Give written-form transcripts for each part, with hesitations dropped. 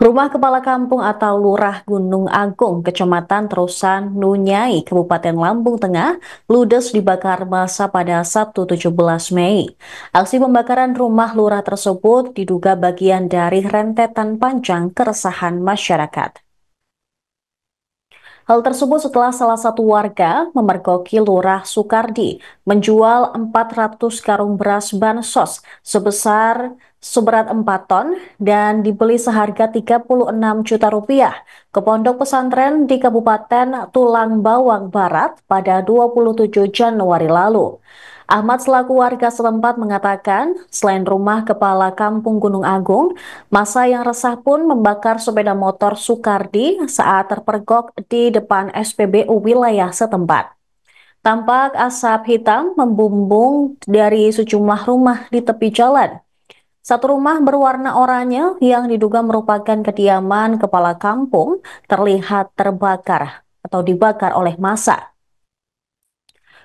Rumah kepala kampung atau Lurah Gunung Agung, Kecamatan Terusan, Nunyai, Kabupaten Lampung Tengah, ludes dibakar massa pada Sabtu 17 Mei. Aksi pembakaran rumah lurah tersebut diduga bagian dari rentetan panjang keresahan masyarakat. Hal tersebut setelah salah satu warga memergoki Lurah Sukardi menjual 400 karung beras bansos seberat 4 ton dan dibeli seharga 36 juta rupiah ke pondok pesantren di Kabupaten Tulang Bawang Barat pada 27 Januari lalu. Ahmad selaku warga setempat mengatakan, selain rumah kepala kampung Gunung Agung, massa yang resah pun membakar sepeda motor Sukardi saat terpergok di depan SPBU wilayah setempat. Tampak asap hitam membumbung dari sejumlah rumah di tepi jalan. Satu rumah berwarna oranye yang diduga merupakan kediaman kepala kampung terlihat terbakar atau dibakar oleh massa.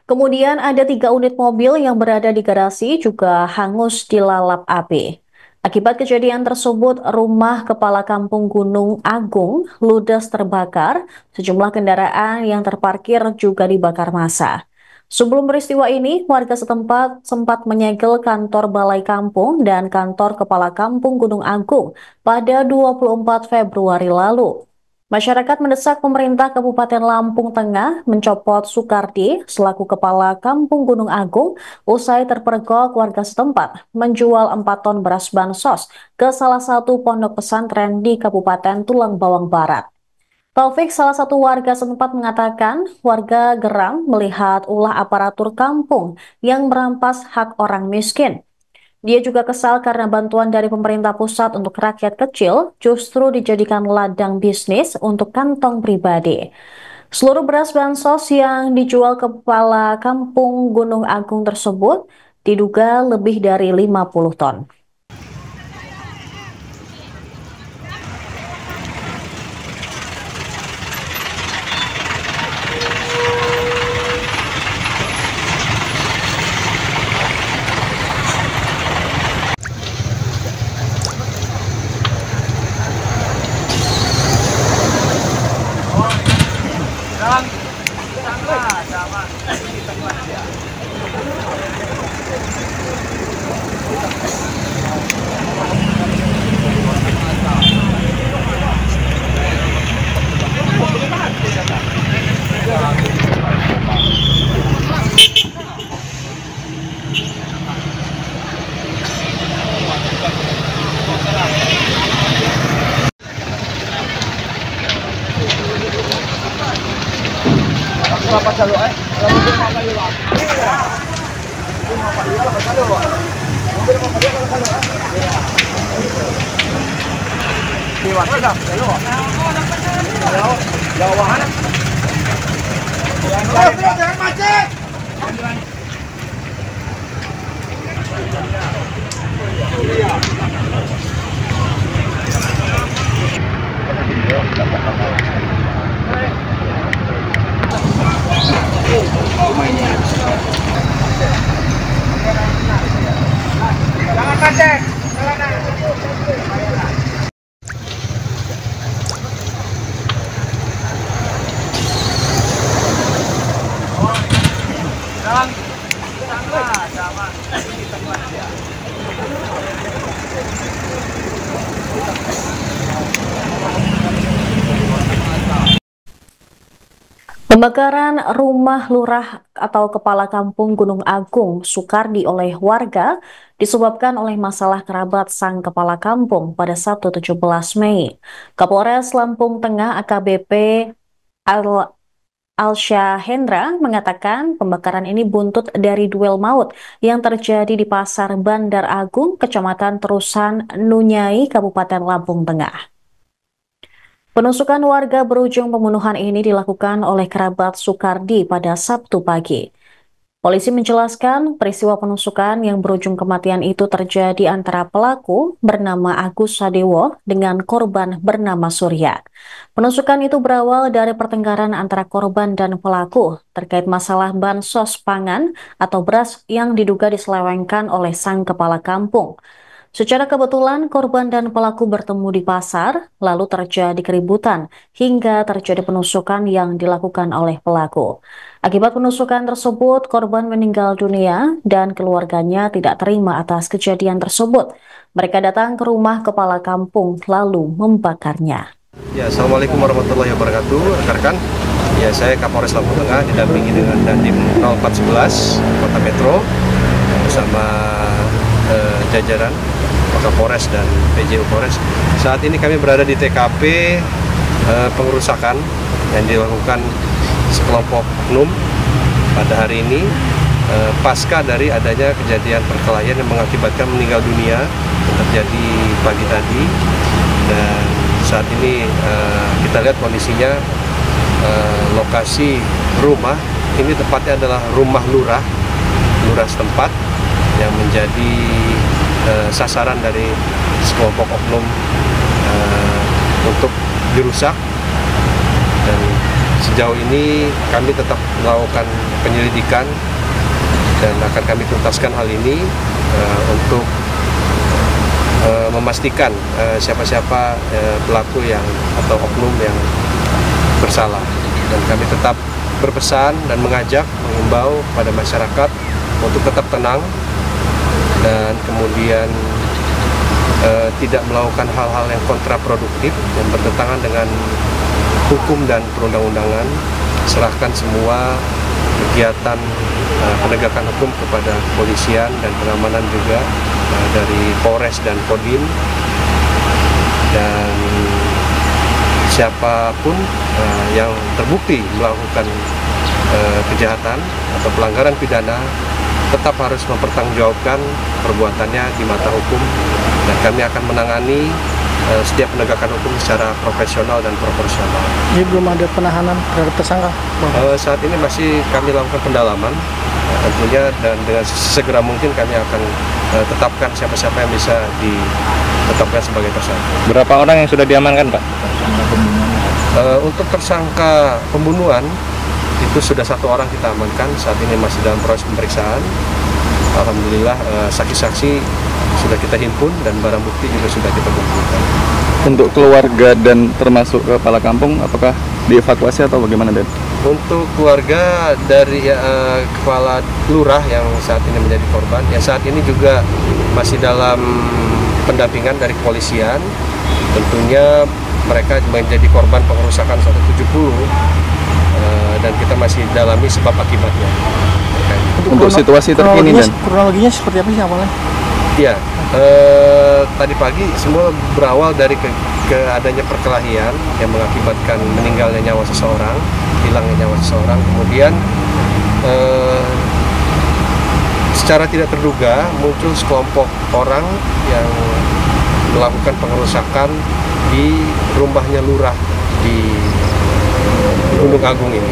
Kemudian ada 3 unit mobil yang berada di garasi juga hangus dilalap api. Akibat kejadian tersebut, rumah kepala kampung Gunung Agung ludes terbakar, sejumlah kendaraan yang terparkir juga dibakar massa. Sebelum peristiwa ini, warga setempat sempat menyegel kantor Balai Kampung dan kantor Kepala Kampung Gunung Agung pada 24 Februari lalu. Masyarakat mendesak pemerintah Kabupaten Lampung Tengah mencopot Sukardi selaku Kepala Kampung Gunung Agung usai terpergok warga setempat menjual 4 ton beras bansos ke salah satu pondok pesantren di Kabupaten Tulang Bawang Barat. Taufik, salah satu warga setempat mengatakan warga geram melihat ulah aparatur kampung yang merampas hak orang miskin. Dia juga kesal karena bantuan dari pemerintah pusat untuk rakyat kecil justru dijadikan ladang bisnis untuk kantong pribadi. Seluruh beras bansos yang dijual kepala kampung Gunung Agung tersebut diduga lebih dari 50 ton. Pembakaran rumah lurah atau kepala kampung Gunung Agung Sukardi oleh warga disebabkan oleh masalah kerabat sang kepala kampung pada Sabtu 17 Mei. Kapolres Lampung Tengah AKBP Al Alsyahendra mengatakan pembakaran ini buntut dari duel maut yang terjadi di Pasar Bandar Agung, Kecamatan Terusan, Nunyai, Kabupaten Lampung Tengah. Penusukan warga berujung pembunuhan ini dilakukan oleh kerabat Sukardi pada Sabtu pagi. Polisi menjelaskan peristiwa penusukan yang berujung kematian itu terjadi antara pelaku bernama Agus Sadewo dengan korban bernama Surya. Penusukan itu berawal dari pertengkaran antara korban dan pelaku terkait masalah bansos pangan atau beras yang diduga diselewengkan oleh sang kepala kampung. Secara kebetulan, korban dan pelaku bertemu di pasar, lalu terjadi keributan hingga terjadi penusukan yang dilakukan oleh pelaku. Akibat penusukan tersebut, korban meninggal dunia dan keluarganya tidak terima atas kejadian tersebut. Mereka datang ke rumah kepala kampung lalu membakarnya. Ya, Assalamualaikum warahmatullahi wabarakatuh, rekan-rekan. Ya, saya Kapolres Lampung Tengah didampingi dengan Dandim 0411 Kota Metro bersama jajaran Kapolres dan PJU Polres. Saat ini kami berada di TKP pengerusakan yang dilakukan sekelompok oknum pada hari ini pasca dari adanya kejadian perkelahian yang mengakibatkan meninggal dunia yang terjadi pagi tadi. Dan saat ini kita lihat kondisinya lokasi rumah ini tepatnya adalah rumah lurah setempat yang menjadi sasaran dari sekelompok oknum untuk dirusak. Dan sejauh ini kami tetap melakukan penyelidikan dan akan kami tuntaskan hal ini untuk memastikan siapa-siapa pelaku yang atau oknum yang bersalah. Dan kami tetap berpesan dan mengimbau pada masyarakat untuk tetap tenang dan kemudian tidak melakukan hal-hal yang kontraproduktif yang bertentangan dengan hukum dan perundang-undangan. Serahkan semua kegiatan penegakan hukum kepada kepolisian dan pengamanan juga dari Polres dan Kodim. Dan siapapun yang terbukti melakukan kejahatan atau pelanggaran pidana tetap harus mempertanggungjawabkan perbuatannya di mata hukum, dan kami akan menangani setiap penegakan hukum secara profesional dan proporsional. Jadi belum ada penahanan terhadap tersangka? Saat ini masih kami lakukan pendalaman tentunya, dan dengan segera mungkin kami akan tetapkan siapa-siapa yang bisa ditetapkan sebagai tersangka. Berapa orang yang sudah diamankan, Pak? Untuk tersangka pembunuhan itu sudah 1 orang kita amankan, saat ini masih dalam proses pemeriksaan. Alhamdulillah saksi-saksi sudah kita himpun dan barang bukti juga sudah kita kumpulkan. Untuk keluarga dan termasuk kepala kampung, apakah dievakuasi atau bagaimana, Den? Untuk keluarga dari kepala lurah yang saat ini menjadi korban, ya saat ini juga masih dalam pendampingan dari kepolisian. Tentunya mereka menjadi korban pengerusakan 170 dan kita masih dalami sebab akibatnya. Untuk situasi terkini, Dan? Kronologinya seperti apa sih awalnya? Ya, tadi pagi semua berawal dari adanya perkelahian yang mengakibatkan meninggalnya nyawa seseorang, hilangnya nyawa seseorang. Kemudian secara tidak terduga muncul sekelompok orang yang melakukan pengerusakan di rumahnya lurah di Gunung Agung ini.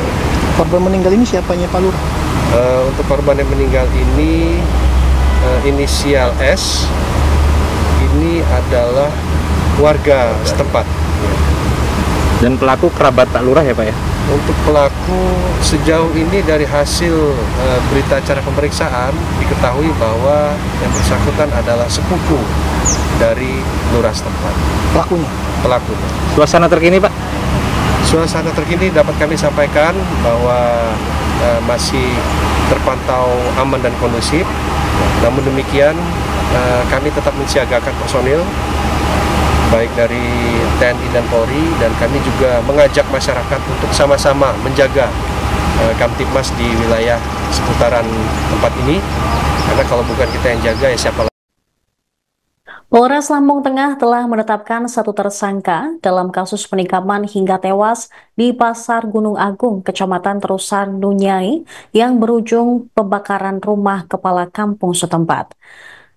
Korban meninggal ini siapanya Pak Lurah? Untuk korban yang meninggal ini inisial S, ini adalah warga setempat. Dan pelaku kerabat Pak Lurah ya, Pak ya? Untuk pelaku sejauh ini dari hasil berita acara pemeriksaan diketahui bahwa yang bersangkutan adalah sepupu dari lurah setempat. Pelakunya. Suasana terkini, Pak? Suasana terkini dapat kami sampaikan bahwa masih terpantau aman dan kondusif. Namun demikian kami tetap mensiagakan personil baik dari TNI dan Polri, dan kami juga mengajak masyarakat untuk sama-sama menjaga Kamtibmas di wilayah seputaran tempat ini, karena kalau bukan kita yang jaga ya siapa lagi. Polres Lampung Tengah telah menetapkan 1 tersangka dalam kasus penikaman hingga tewas di Pasar Gunung Agung, Kecamatan Terusan Nunyai, yang berujung pembakaran rumah kepala kampung setempat.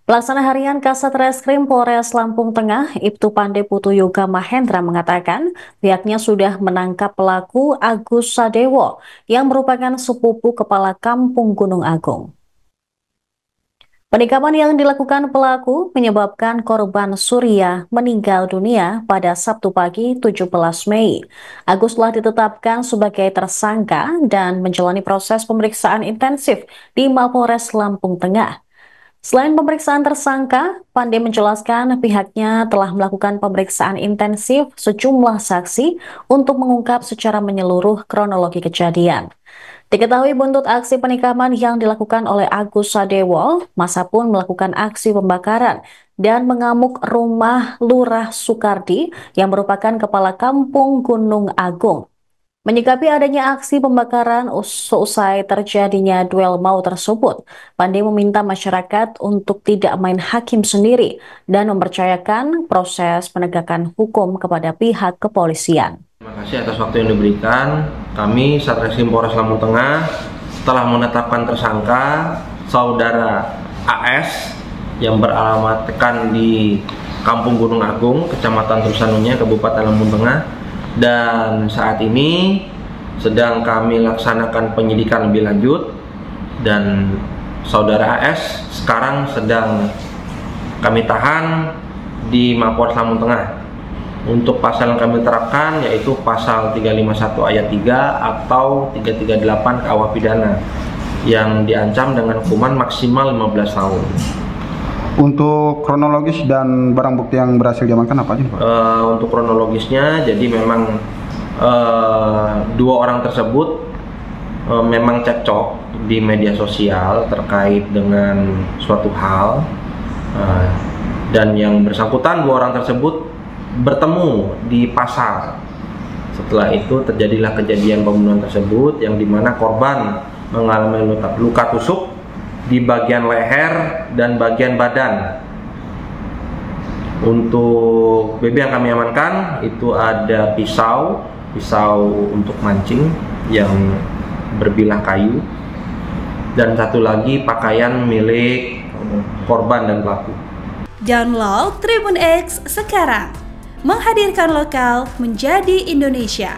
Pelaksana harian Kasat Reskrim Polres Lampung Tengah, Ibtu Pande Putu Yoga Mahendra mengatakan pihaknya sudah menangkap pelaku Agus Sadewo yang merupakan sepupu kepala kampung Gunung Agung. Penikaman yang dilakukan pelaku menyebabkan korban Surya meninggal dunia pada Sabtu pagi 17 Mei. Agus telah ditetapkan sebagai tersangka dan menjalani proses pemeriksaan intensif di Mapolres Lampung Tengah. Selain pemeriksaan tersangka, Pande menjelaskan pihaknya telah melakukan pemeriksaan intensif sejumlah saksi untuk mengungkap secara menyeluruh kronologi kejadian. Diketahui buntut aksi penikaman yang dilakukan oleh Agus Sadewo, massa pun melakukan aksi pembakaran dan mengamuk rumah Lurah Soekardi yang merupakan kepala kampung Gunung Agung. Menyikapi adanya aksi pembakaran seusai terjadinya duel maut tersebut, Pande meminta masyarakat untuk tidak main hakim sendiri dan mempercayakan proses penegakan hukum kepada pihak kepolisian. Terima kasih atas waktu yang diberikan. Kami Satreskrim Polres Lampung Tengah telah menetapkan tersangka saudara AS yang beralamatkan di Kampung Gunung Agung, Kecamatan Trusanunya, Kabupaten Lampung Tengah. Dan saat ini sedang kami laksanakan penyidikan lebih lanjut dan saudara AS sekarang sedang kami tahan di Mapolres Lampung Tengah. Untuk pasal yang kami terapkan yaitu pasal 351 ayat 3 atau 338 KUH Pidana yang diancam dengan hukuman maksimal 15 tahun. Untuk kronologis dan barang bukti yang berhasil diamankan apa aja, Pak? Untuk kronologisnya, jadi memang dua orang tersebut memang cekcok di media sosial terkait dengan suatu hal, dan yang bersangkutan dua orang tersebut bertemu di pasar. Setelah itu terjadilah kejadian pembunuhan tersebut yang dimana korban mengalami luka tusuk di bagian leher dan bagian badan. Untuk BB yang kami amankan itu ada pisau untuk mancing yang berbilah kayu, dan satu lagi pakaian milik korban dan pelaku. Download Tribun X sekarang, menghadirkan lokal menjadi Indonesia.